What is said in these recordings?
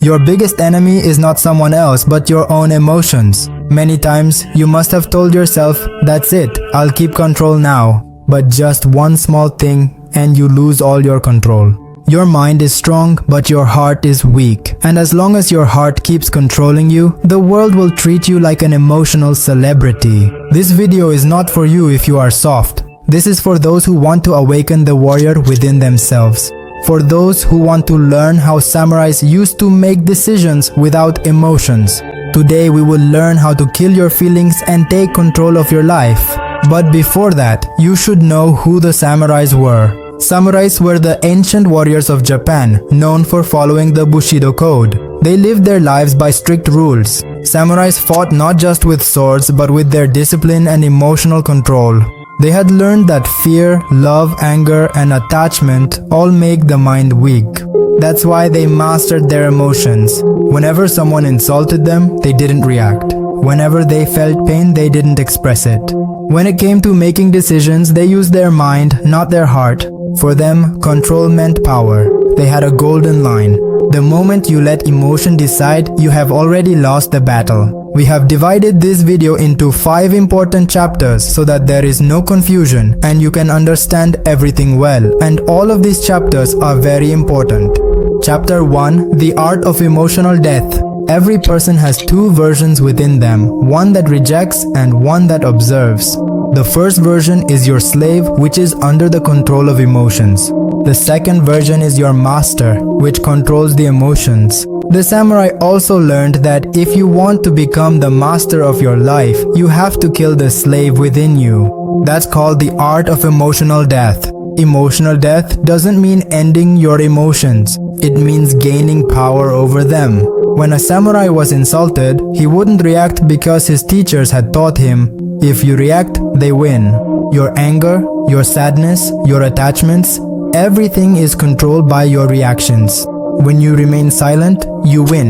Your biggest enemy is not someone else but your own emotions. Many times, you must have told yourself, "That's it, I'll keep control now." But just one small thing and you lose all your control. Your mind is strong, but your heart is weak. And as long as your heart keeps controlling you, the world will treat you like an emotional celebrity. This video is not for you if you are soft. This is for those who want to awaken the warrior within themselves. For those who want to learn how samurais used to make decisions without emotions. Today we will learn how to kill your feelings and take control of your life. But before that, you should know who the samurais were. Samurais were the ancient warriors of Japan, known for following the Bushido code. They lived their lives by strict rules. Samurais fought not just with swords but with their discipline and emotional control. They had learned that fear, love, anger, and attachment all make the mind weak. That's why they mastered their emotions. Whenever someone insulted them, they didn't react. Whenever they felt pain, they didn't express it. When it came to making decisions, they used their mind, not their heart. For them, control meant power. They had a golden line. The moment you let emotion decide, you have already lost the battle. We have divided this video into 5 important chapters so that there is no confusion and you can understand everything well. And all of these chapters are very important. Chapter 1: The Art of Emotional Death. Every person has 2 versions within them, one that rejects and one that observes. The first version is your slave, which is under the control of emotions. The second version is your master, which controls the emotions. The samurai also learned that if you want to become the master of your life, you have to kill the slave within you. That's called the art of emotional death. Emotional death doesn't mean ending your emotions. It means gaining power over them. When a samurai was insulted, he wouldn't react because his teachers had taught him, if you react, they win. Your anger, your sadness, your attachments, everything is controlled by your reactions. When you remain silent, you win.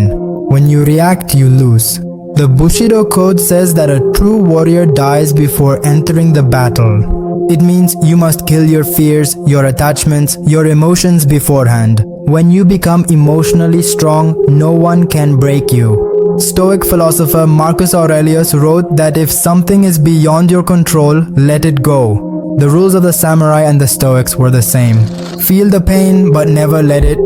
When you react, you lose. The Bushido code says that a true warrior dies before entering the battle. It means you must kill your fears, your attachments, your emotions beforehand. When you become emotionally strong, no one can break you. Stoic philosopher Marcus Aurelius wrote that if something is beyond your control, let it go. The rules of the samurai and the Stoics were the same. Feel the pain but never let it,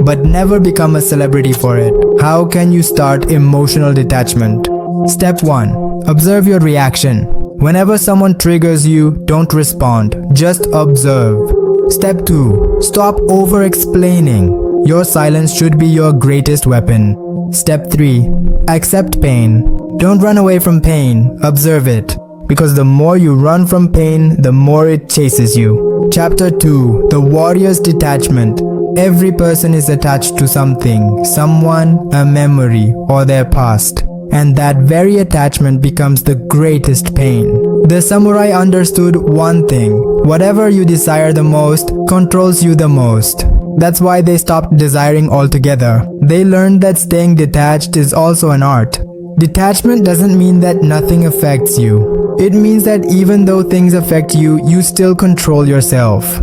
but never become a celebrity for it. How can you start emotional detachment? Step 1. Observe your reaction. Whenever someone triggers you, don't respond, just observe. Step 2. Stop over-explaining. Your silence should be your greatest weapon. Step 3. Accept pain. Don't run away from pain, observe it. Because the more you run from pain, the more it chases you. Chapter 2. The Warrior's Detachment. Every person is attached to something, someone, a memory, or their past. And that very attachment becomes the greatest pain. The samurai understood one thing: whatever you desire the most controls you the most. That's why they stopped desiring altogether. They learned that staying detached is also an art. Detachment doesn't mean that nothing affects you. It means that even though things affect you, you still control yourself.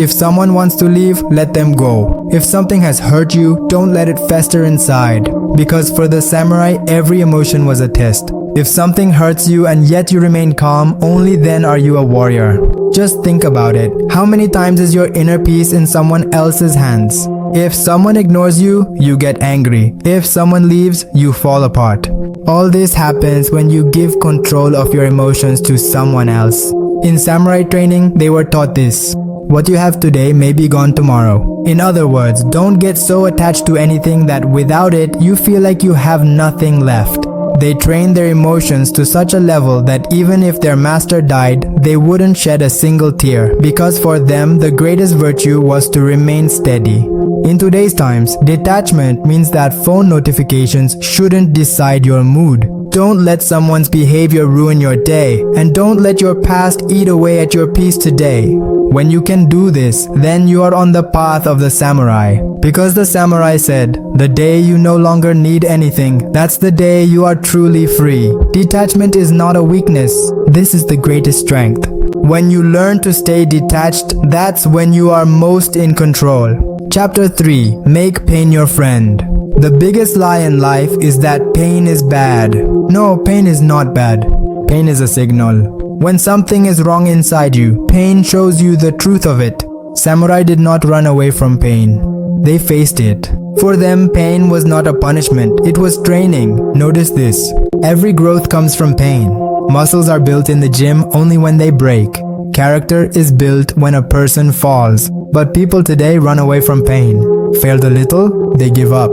If someone wants to leave, let them go. If something has hurt you, don't let it fester inside. Because for the samurai, every emotion was a test. If something hurts you and yet you remain calm, only then are you a warrior. Just think about it. How many times is your inner peace in someone else's hands? If someone ignores you, you get angry. If someone leaves, you fall apart. All this happens when you give control of your emotions to someone else. In samurai training, they were taught this: what you have today may be gone tomorrow. In other words, don't get so attached to anything that without it, you feel like you have nothing left. They trained their emotions to such a level that even if their master died, they wouldn't shed a single tear, because for them, the greatest virtue was to remain steady. In today's times, detachment means that phone notifications shouldn't decide your mood. Don't let someone's behavior ruin your day, and don't let your past eat away at your peace today. When you can do this, then you are on the path of the samurai. Because the samurai said, the day you no longer need anything, that's the day you are truly free. Detachment is not a weakness. This is the greatest strength. When you learn to stay detached, that's when you are most in control. Chapter 3. Make pain your friend. The biggest lie in life is that pain is bad. No, pain is not bad. Pain is a signal. When something is wrong inside you, pain shows you the truth of it. Samurai did not run away from pain. They faced it. For them, pain was not a punishment, it was training. Notice this. Every growth comes from pain. Muscles are built in the gym only when they break. Character is built when a person falls. But people today run away from pain. Failed a little, they give up.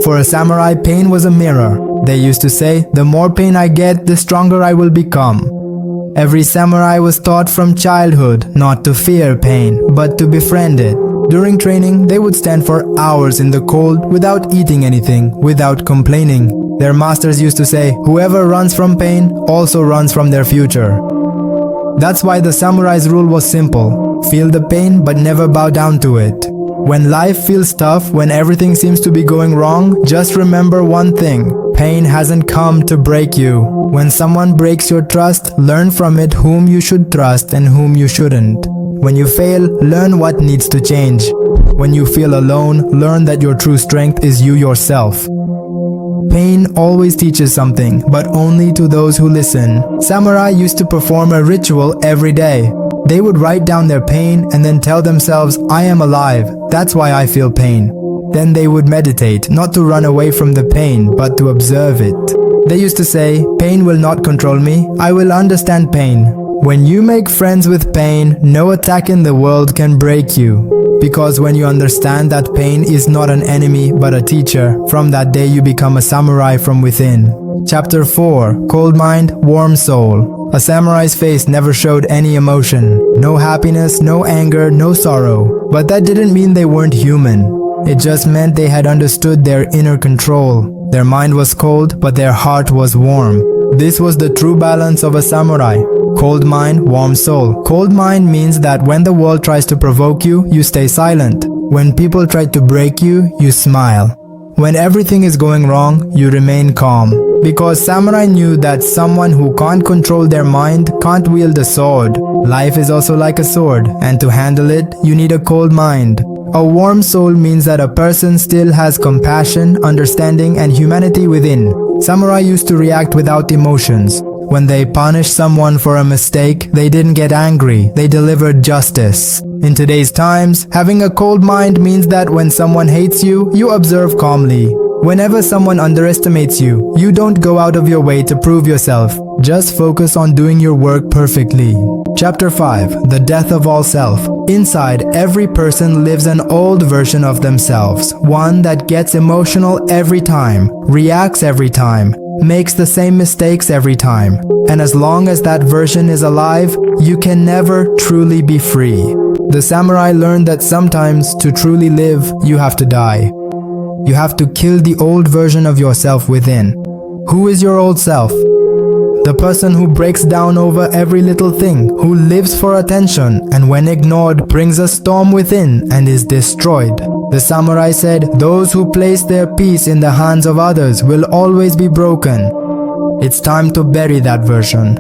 For a samurai, pain was a mirror. They used to say, the more pain I get, the stronger I will become. Every samurai was taught from childhood not to fear pain, but to befriend it. During training, they would stand for hours in the cold without eating anything, without complaining. Their masters used to say, whoever runs from pain also runs from their future. That's why the samurai's rule was simple. Feel the pain but never bow down to it. When life feels tough, when everything seems to be going wrong, just remember one thing. Pain hasn't come to break you. When someone breaks your trust, learn from it whom you should trust and whom you shouldn't. When you fail, learn what needs to change. When you feel alone, learn that your true strength is you yourself. Pain always teaches something, but only to those who listen. Samurai used to perform a ritual every day. They would write down their pain and then tell themselves, I am alive, that's why I feel pain. Then they would meditate, not to run away from the pain, but to observe it. They used to say, pain will not control me, I will understand pain. When you make friends with pain, no attack in the world can break you. Because when you understand that pain is not an enemy but a teacher, from that day you become a samurai from within. Chapter 4. Cold Mind, Warm Soul. A samurai's face never showed any emotion. No happiness, no anger, no sorrow. But that didn't mean they weren't human. It just meant they had understood their inner control. Their mind was cold, but their heart was warm. This was the true balance of a samurai. Cold mind, warm soul. Cold mind means that when the world tries to provoke you, you stay silent. When people try to break you, you smile. When everything is going wrong, you remain calm. Because samurai knew that someone who can't control their mind can't wield a sword. Life is also like a sword, and to handle it, you need a cold mind. A warm soul means that a person still has compassion, understanding, and humanity within. Samurai used to react without emotions. When they punished someone for a mistake, they didn't get angry, they delivered justice. In today's times, having a cold mind means that when someone hates you, you observe calmly. Whenever someone underestimates you, you don't go out of your way to prove yourself. Just focus on doing your work perfectly. Chapter 5. The Death of All Self. Inside, every person lives an old version of themselves. One that gets emotional every time, reacts every time, makes the same mistakes every time. And as long as that version is alive, you can never truly be free. The samurai learned that sometimes to truly live, you have to die. You have to kill the old version of yourself within. Who is your old self? The person who breaks down over every little thing, who lives for attention and when ignored brings a storm within and is destroyed. The samurai said, those who place their peace in the hands of others will always be broken. It's time to bury that version.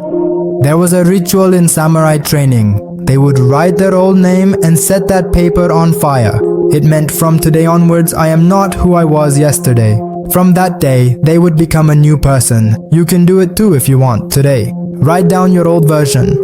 There was a ritual in samurai training. They would write their old name and set that paper on fire. It meant from today onwards, I am not who I was yesterday. From that day, they would become a new person. You can do it too if you want, today. Write down your old version.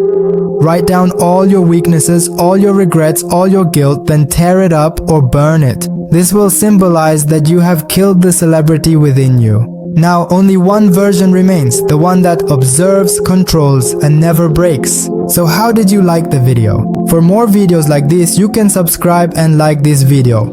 Write down all your weaknesses, all your regrets, all your guilt, then tear it up or burn it. This will symbolize that you have killed the celebrity within you. Now only one version remains, the one that observes, controls, and never breaks. So how did you like the video? For more videos like this, you can subscribe and like this video.